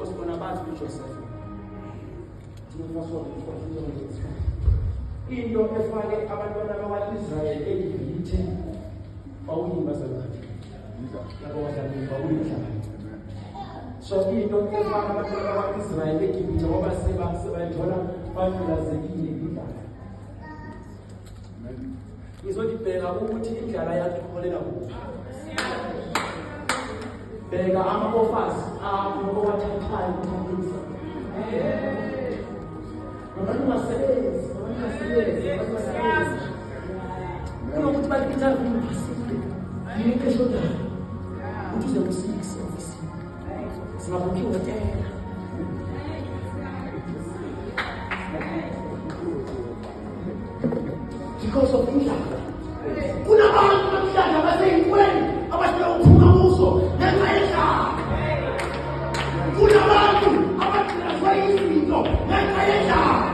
because bona bathi uJoseph into efake abantwana bakwa-Israyeli eGibhithe bawuyibazalwane labo badlali bawuyidlala. So into efake abantwana bakwa-Israyeli eGibhithe ngoba sebayithola badlulazekile indlala. Ngizodibheka ukuthi indlala yatholela kuphi. Bheka ama-offers abo owathathayo kuThixo. Abantu basebenzi. Kunokuthi bakhetha ukubhasile. Yinto eshodayo. Ukuthi uze kusise ofisini. Singabukhi ngotela. Because of indlala. Kunabantu namhlanje abaseyintweni abasela ukuphuma kuso ngenxa yendlala. Kunabantu abagcinazwe izinto ngenxa yendlala.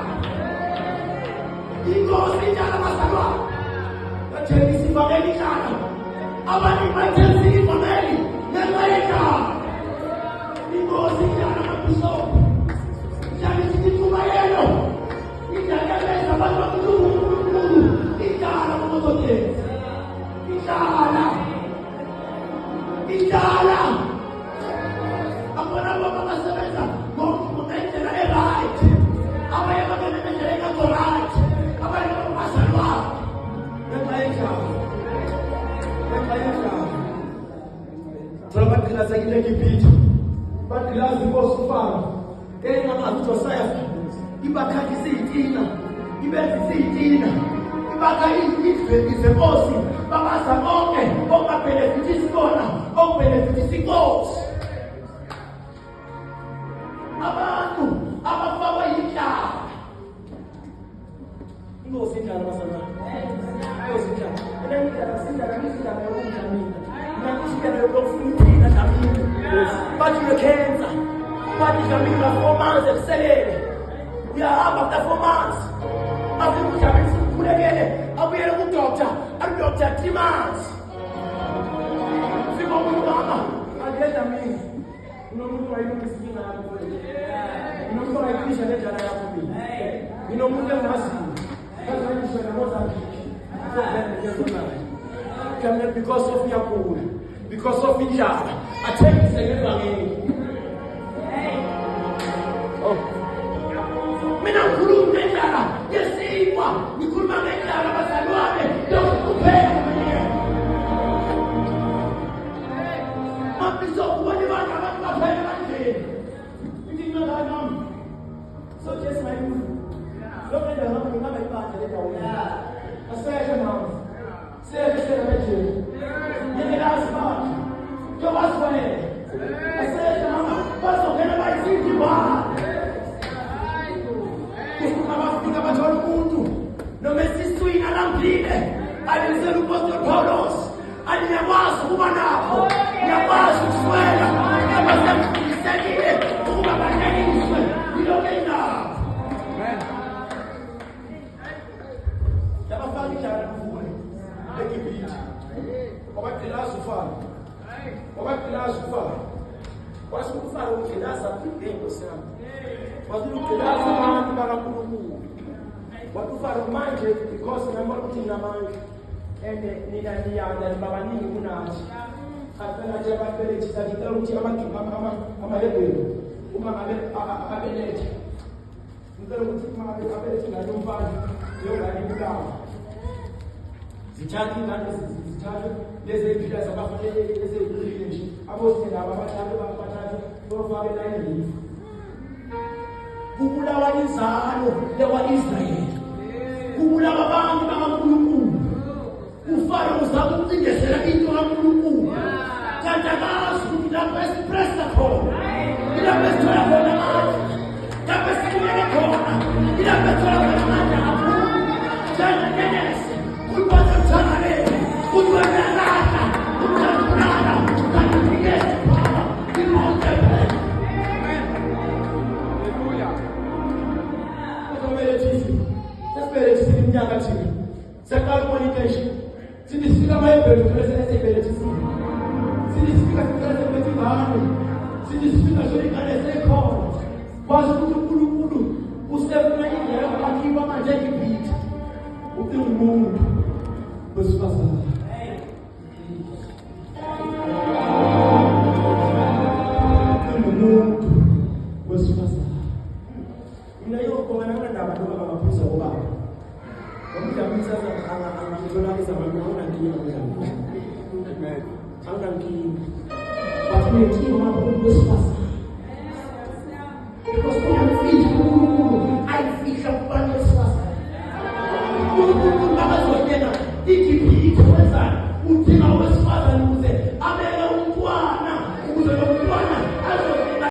Inkosi indlala bazalwane. Bathela isivameli indlala. Abaningi bathela isivameli ngenxa yendlala. Inkosi indlala mabhishophu. Indlala isithubayelo. Indlala ebenza abantu bakuNkulunkulu. Indlala kumotothezi. Indlala. Abona baba basebenza ngendlela e-right. Abanye bangena ngendlela engekho-right. Abanye babazalwane. Ngenxa yendlala. Thola bagqilazekile eGibhithe. Bagqilaza inkosi uFaro. Engamazi uJosiah. Ibakhangisa iyitina. Ibenzisa iyitina. Ibaka izenkosi. Babaza konke okubabhenefithisa khona. Okubhenefithisa inkosi. Abantu abafakwa yindlala. Inkosi indlala bazalwane. Inkosi indlala. Indlala yokudlamini. Indlala yokufuna ukuphila dlamini. Bathi uyekhenza. Bathi dlamini ka-4 months ekuselele. Uyahamba after 4 months. After udlamini sikhulekele. Abuyele ku-doctor. Doctor 3 months. Fika umuntu mama. Adlamini. Unomuntu wayilungisa inkinga yakho. Unomuntu wayikhisha lendlala yakho mina. Nginomuntu engaziyo. Kazangisho naMozambique. Because of Yakula. Because of indlala. Athengise ngevangeli. Oh. Mina ngikhuluma ngendlala yesikwa. Ngikhuluma ngendlala bazalwane. Yokuphela mina. Mabhishophu bani bantu abantu baphela kanje. Indima nami. So just my mood. Lokho ndaba ngingaba ibandla lendawo. Aseshe mama. Seshe manje. Ngiyelazi Jobaswane. Aseshe mama. Bazongena bayizithi ba. Abafika bathola umuntu noma esiswini alambile alizela uPostoli Paulos aliyakwazi ukuba nakho yakwazi ukuswela abasemkhisekile ukuba banekiswe yilokho indaba. Yabafaka indlala kuvule eGibhithe wabagqilaza uFaro kwasi uFaro ugqilaza inkosi yami. Wakugqilaza abantu bakaNkulunkulu. Wakufaro manje because nambona ukuthi nginamandla and nina niyanda babaningi kunathi. Aphela nje ababelethi ngicela ukuthi amahebheru uma ngabe ababelethi. Ngicela ukuthi uma ngabe ababelethi ngalo mfana yongane ibulawa. Zithathe ingane zithathe lezi empila zabafanele ezeyiqile nje. Abothi laba abathathe babathathe bofake la endlini. Kubulawa inzalo yakwa-Israyeli. Kubulawa abantu bakaNkulunkulu. UFaro uzama ukucindezela into kaNkulunkulu. Kanti akazi ukuthi lapho esipresa khona. Ilapho esithola khona amandla. Lapho esibuyele khona. Ilapho esithola khona amandla kakhulu. Jana ngenese. Kuliphatha mthangalele. Kuliphatha lana. Kuliphatha kanti ngiyeza baba. Iliphatha lana. Sesibelethisa iminyaka thina. Siyaqala umonitesha. Sithi sifika amahebheru kulesi esibelethisa. Sithi sifika kulesi esibelethisa ingane. Sindisifika zolingane sekhona. Kwazi ukuthi uNkulunkulu usefuna indlela yokubakhipha manje eGibhithe. Umuntu wesifazane. Umuntu wesifazane. Mina yoko ngana ndaba noma ngaphuza ubaba. Ngomdabisa angangitholakisa ngibona ngiyo. Angankinga. Wafuneki umuntu wesifazane. Because uyafika uNkulunkulu ayifihla kubantu wesifazane. uNkulunkulu akazongena iGibhithe wenzani? Udinga